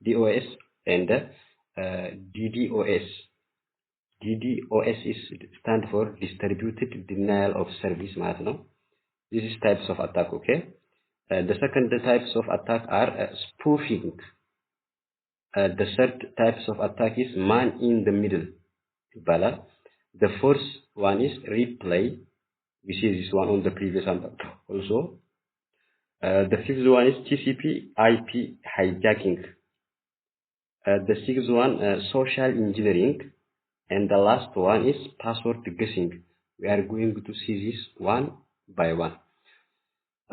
DOS and DDoS. DDoS is stand for distributed denial of service ማለት ነው. This is types of attack, okay? The second types of attack are spoofing. The third types of attack is man in the middle. The fourth one is replay. We see this one on the previous attack also. The fifth one is TCP/IP hijacking. The sixth one social engineering, and the last one is password guessing. We are going to see this one by one.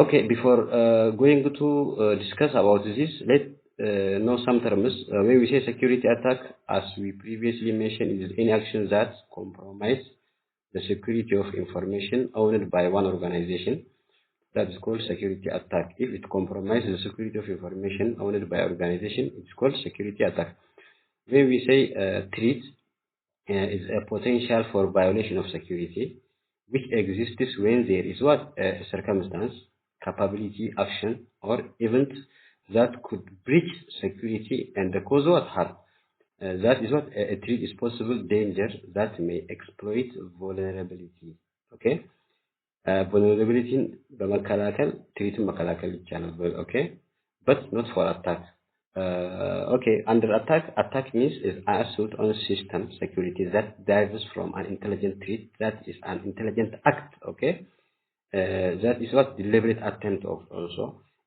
Okay, before going to discuss about this, let's know some terms. When we say security attack, as we previously mentioned, is any action that compromise the security of information owned by one organization. That is called security attack. If it compromises the security of information owned by organization, it's called security attack. When we say threat is a potential for violation of security, which exists when there is what circumstance, capability, action, or event that could breach security and cause what harm. That is what a threat is possible danger that may exploit vulnerability. Okay. Vulnerability በመከላከል ትሪትን መከላከል ይቻላል. Okay, but not for attack. Okay, under attack means is an assault on system security that derives from an intelligent threat, that is an intelligent act. Okay, that is what deliberate attempt of also,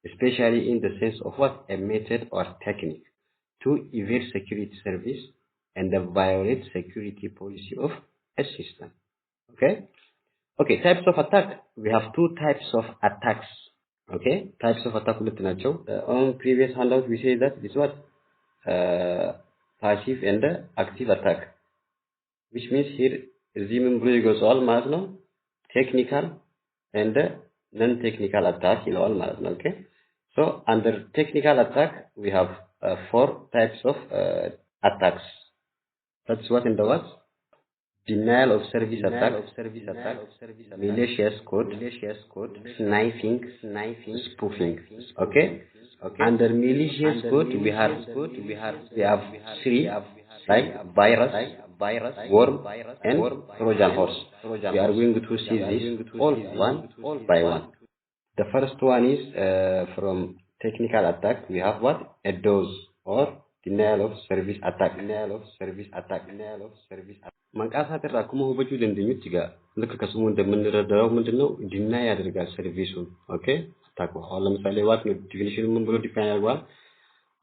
especially in the sense of what a method or technique to evade security service and violate security policy of a system. Okay, types of attack. We have two types of attacks. Okay, types of attack ሁለት ናቸው. On previous handout we say that this what passive and active attack, which means here እዚህ ምን ብሎ ይገልጸዋል ማለት ነው? Technical and non-technical attack ይለዋል ማለት ነው. Okay, so under technical attack we have four types of attacks. That's what in the what? Denial of service attack, malicious code, sniping, spoofing. Okay. Under malicious code we have three, like virus, worm, and Trojan horse. We are going to see this all one by one. The first one is from technical attack. We have what? A DOS or denial of service attack. መንቃሳት ራኩሞ ወበጁ እንደኝት ጋር ልክ ከስሙ እንደምንረዳው ምንድነው ዲናይ ያደርጋል ሰርቪሱን። ኦኬ አታክ አሁን ለምሳሌ ዋት ነው ዲፊኒሽኑ ምን ብሎ ዲፋይን ያደርጋል?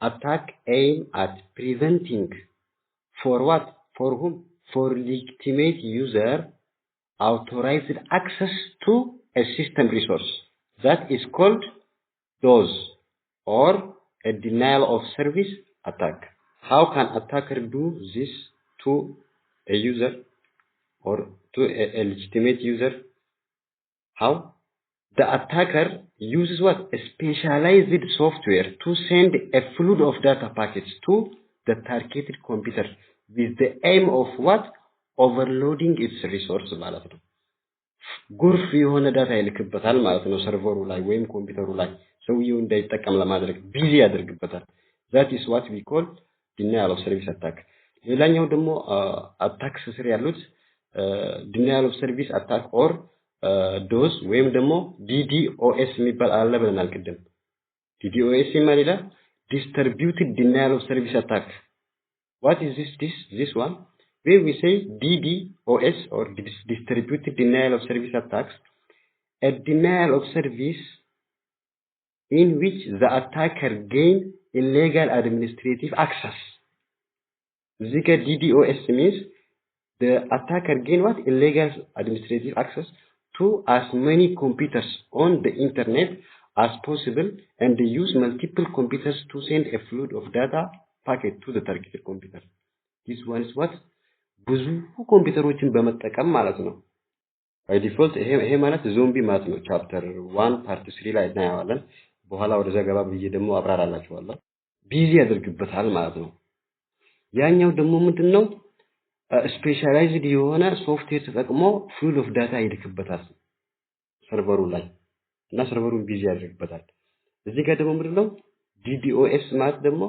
attack aim at preventing for what, for whom, for legitimate user authorized access to a system resource, that is called DOS or a denial of service attack. How can attacker do this to a user or to a legitimate user? How? The attacker uses what? A specialized software to send a flood of data packets to the targeted computer with the aim of what? Overloading its resource ማለት ነው. ጉርፍ የሆነ ዳታ ይልክበታል ማለት ነው ሰርቨሩ ላይ ወይም ኮምፒውተሩ ላይ ሰውየው እንዳይጠቀም ለማድረግ ቢዚ ያደርግበታል. That is what we call denial of service attack. ሌላኛው ደግሞ አታክስ ስር ያሉት denial of service attack or DOS ወይም ደግሞ DDoS የሚባል አለ ብለናል ቅድም. DDoS ማለት distributed denial of service attack. What is this one? When we say DDoS or distributed denial of service attacks, a denial of service in which the attacker gain illegal administrative access. Zika DDoS means the attacker gain what? Illegal administrative access to as many computers on the internet as possible, and they use multiple computers to send a flood of data packet to the targeted computer. This one is what? ብዙ ኮምፒውተሮችን በመጠቀም ማለት ነው. by default ይሄ ማለት ዞምቢ ማለት ነው. ቻፕተር 1 ፓርት 3 ላይ እናያለን. በኋላ ወደ ዘገባ ብዬ ደግሞ አብራራላችኋለሁ. ቢዚ ያደርግበታል ማለት ነው. ያኛው ደግሞ ምንድነው? ስፔሻላይዝድ የሆነ ሶፍትዌር ተጠቅሞ full of data ይልክበታል ሰርቨሩ ላይ እና ሰርቨሩን ቢዚ ያደርግበታል. እዚህ ጋር ደግሞ ምንድነው? DDoS ማለት ደግሞ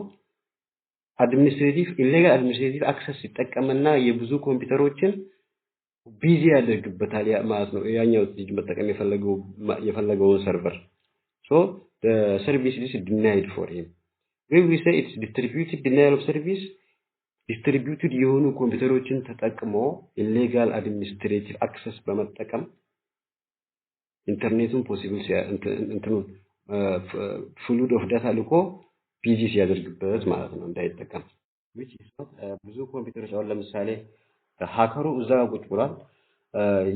አድሚኒስትሬቲቭ ኢሌጋል አድሚኒስትሬቲቭ አክሰስ ሲጠቀምና የብዙ ኮምፒውተሮችን ቢዚ ያደርግበታል ማለት ነው ያኛው ልጅ መጠቀም የፈለገውን ሰርቨር so the service is denied for him when we say it's distributed denial of service distributed የሆኑ ኮምፒውተሮችን ተጠቅሞ ኢሌጋል አድሚኒስትሬቲቭ አክሰስ በመጠቀም ኢንተርኔቱን ፖሲብል እንትኑ ፍሉድ ኦፍ ዳታ ልኮ ቢዚ ሲያደርግበት ማለት ነው እንዳይጠቀም which is not ብዙ ኮምፒውተሮች አሁን ለምሳሌ ሃከሩ እዛ ቁጭ ብሏል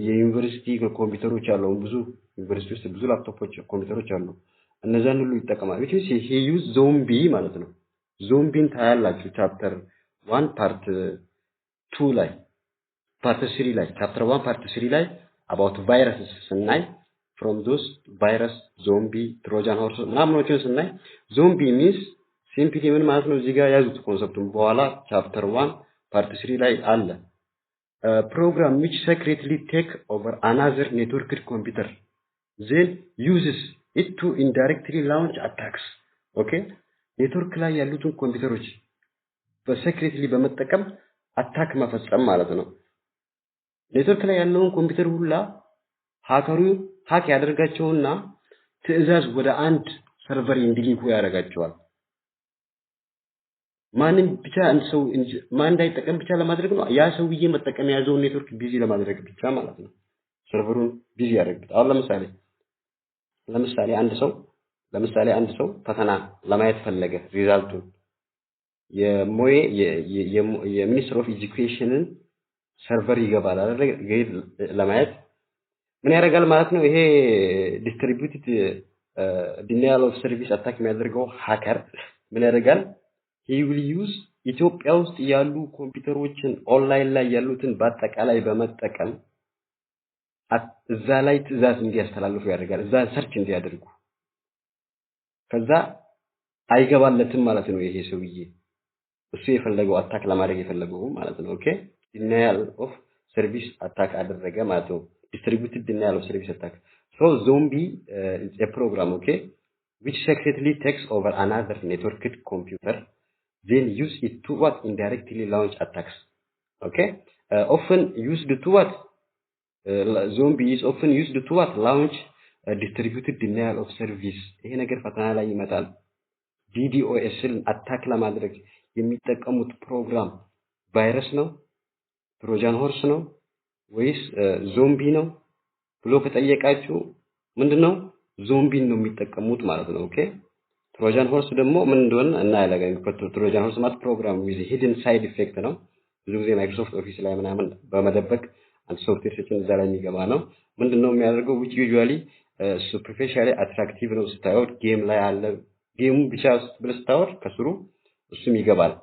የዩኒቨርሲቲ ኮምፒውተሮች አሉ ብዙ ዩኒቨርሲቲ ውስጥ ብዙ ላፕቶፖች ኮምፒውተሮች አሉ እነዛን ሁሉ ይጠቀማል which is he use zombie ማለት ነው ዞምቢን ታያላችሁ ቻፕተር 1 ፓርት 2 ላይ ፓርት 3 ላይ ቻፕተር 1 ፓርት 3 ላይ about viruses ስናይ from those virus zombie trojan horse ምናምኖችን ስናይ zombie means simply ምን ማለት ነው እዚህ ጋር ያዙት ኮንሰፕቱን በኋላ ቻፕተር 1 ፓርት 3 ላይ አለ program which secretly take over another networked computer then uses it to indirectly launch attacks okay ኔትወርክ ላይ ያሉትን ኮምፒውተሮች በሴክሬትሊ በመጠቀም አታክ መፈጸም ማለት ነው ኔትወርክ ላይ ያለውን ኮምፒውተር ሁላ ሃከሩ ሃክ ያደርጋቸውና ትዕዛዝ ወደ አንድ ሰርቨር እንዲልኩ ያደርጋቸዋል ማንም ብቻ አንድ ሰው ማን እንዳይጠቀም ብቻ ለማድረግ ነው ያ ሰውዬ መጠቀም ያዘውን ኔትወርክ ቢዚ ለማድረግ ብቻ ማለት ነው ሰርቨሩን ቢዚ ያደርጋል አሁን ለምሳሌ አንድ ሰው ፈተና ለማየት ፈለገ ሪዛልቱን የሞዬ የሚኒስትር ኦፍ ኤጁኬሽንን ሰርቨር ይገባል አይደል ለማየት ምን ያደርጋል ማለት ነው ይሄ ዲስትሪቢዩትድ ዲናያል ኦፍ ሰርቪስ አታክ የሚያደርገው ሃከር ምን ያደርጋል he will use ኢትዮጵያ ውስጥ ያሉ ኮምፒውተሮችን ኦንላይን ላይ ያሉትን በአጠቃላይ በመጠቀም እዛ ላይ ትዕዛዝ እንዲያስተላልፉ ያደርጋል እዛ ሰርች እንዲያደርጉ ከዛ አይገባለትም ማለት ነው ይሄ ሰውዬ እሱ የፈለገው አታክ ለማድረግ የፈለገው ማለት ነው ኦኬ denial of service attack አደረገ ማለት ነው distributed denial of service attack so zombie is a program okay which secretly takes over another networked computer then use it to what indirectly launch attacks okay often used to what zombie is often used to what launch distributed denial of service ይሄ ነገር ፈተና ላይ ይመጣል DDoS ን አታክ ለማድረግ የሚጠቀሙት ፕሮግራም ቫይረስ ነው ትሮጃን ሆርስ ነው ወይስ ዞምቢ ነው ብሎ ከጠየቃችሁ ምንድነው ዞምቢን ነው የሚጠቀሙት ማለት ነው ኦኬ ትሮጃን ሆርስ ደግሞ ምን እንደሆነ እና ያለገኝ ትሮጃን ሆርስ ማለት ፕሮግራም with hidden side effect ነው ብዙ ጊዜ ማይክሮሶፍት ኦፊስ ላይ ምናምን በመደበቅ አንድ ሶፍትዌር ሲስተም እዛ ላይ የሚገባ ነው ምንድነው የሚያደርገው which usually superficially attractive ነው ስታየው ጌም ላይ አለ ጌሙ ብቻ ብለስታወር ከስሩ እሱም ይገባል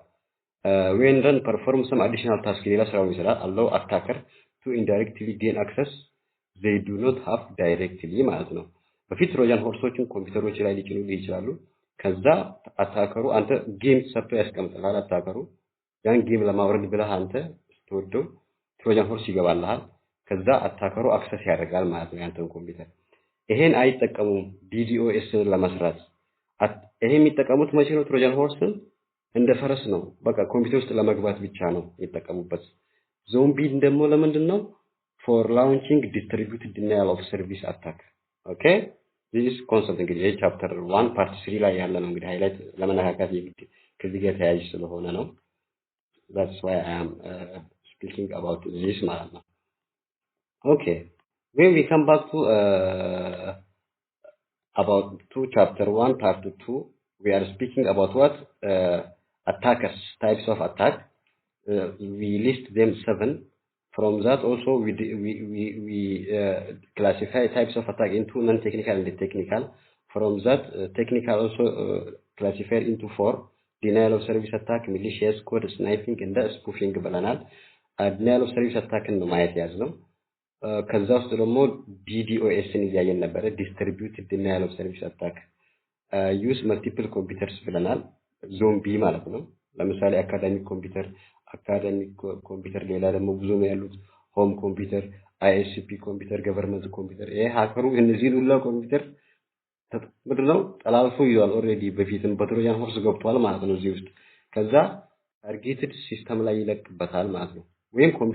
when run perform some additional task ሌላ ስራው ይሰራል allow attacker to indirectly gain access they do not have directly ማለት ነው በፊት ትሮጃን ሆርሶችን ኮምፒውተሮች ላይ ሊጭኑ ይችላሉ ከዛ አታከሩ አንተ ጌም ሰርቶ ያስቀምጣል አታከሩ ያን ጌም ለማውረድ ብለህ አንተ ስትወደው ትሮጃን ሆርስ ይገባልሃል ከዛ አታከሩ አክሰስ ያደርጋል ማለት ነው ያንተን ኮምፒውተር ይሄን አይጠቀሙም DDoS ለመስራት ይሄ የሚጠቀሙት መቼ ነው ትሮጃን ሆርስን እንደ ፈረስ ነው በቃ ኮምፒውተር ውስጥ ለመግባት ብቻ ነው የሚጠቀሙበት ዞምቢ ደግሞ ለምንድን ነው for launching distributed denial of service attack okay this concept እንግዲህ ቻፕተር 1 ፓርት 3 ላይ ያለ ነው እንግዲህ ሃይላይት ለመነካካት ከዚህ ጋር ተያያዥ ስለሆነ ነው that's why I am speaking about this ማለት ነው okay when we come back to about chapter 1 part 2 we are speaking about what attackers types of attack we list them 7 from that also we classify types of attack into non-technical and technical from that technical also classified into 4 denial of service attack malicious code sniping and spoofing ብለናል denial of service attack ነው ማየት ያዝነው ከዛ ውስጥ ደግሞ DDoS ን ያያየን ነበር distributed denial of service attack use multiple computers ብለናል ዞምቢ ማለት ነው ለምሳሌ አካዳሚክ ኮምፒውተር ሌላ ደግሞ ብዙ ነው ያሉት ሆም ኮምፒውተር ISP ኮምፒውተር ገቨርንመንት ኮምፒውተር ይሄ ሃከሩ እነዚህ ሁሉ ኮምፒውተር ምንድነው ጠላልፎ ይዟል ኦሬዲ በፊትም በትሮጃን ሆርስ ገብቷል ማለት ነው እዚህ ውስጥ ከዛ ታርጌትድ ሲስተም ላይ ይለቅበታል ማለት ነው ወይም